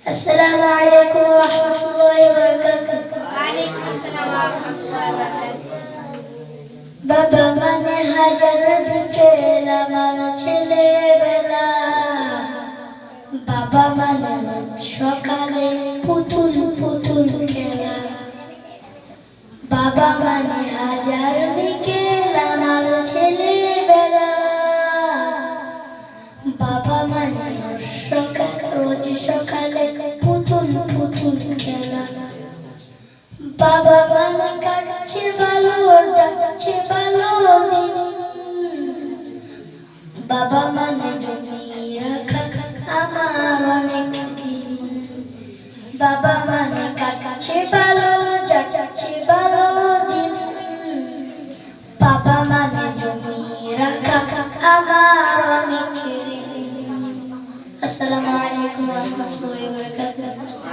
আসসালামু আলাইকুম ওয়া রাহমাতুল্লাহি ওয়া বারাকাতুহু। ওয়া আলাইকুম আসসালাম ওয়া রাহমাতুল্লাহি ওয়া বারাকাতুহু। বাবা মানে হাজার বিকেল আমার ছেলেবেলা, বাবা মানে সকালে পুতুল পুতুল খেলা। বাবা মানে হাজার বিকেল আমার ছেলেবেলা, বাবা মানে রোজ সকালে পুতুল পুতুল খেলা। বাবা মানে কাটছে ভালো যাচ্ছে ভালো দিন, বাবা মানে জমি রাখা আমার অনেক দিন। বাবা মানে কাটছে ভালো যাচ্ছে ভালো দিন, বাবা মানে জমি রাখা আমার অনেক দিন। আসসালামু আলাইকুম ওয়া রাহমাতুল্লাহি ওয়া বারাকাতুহু।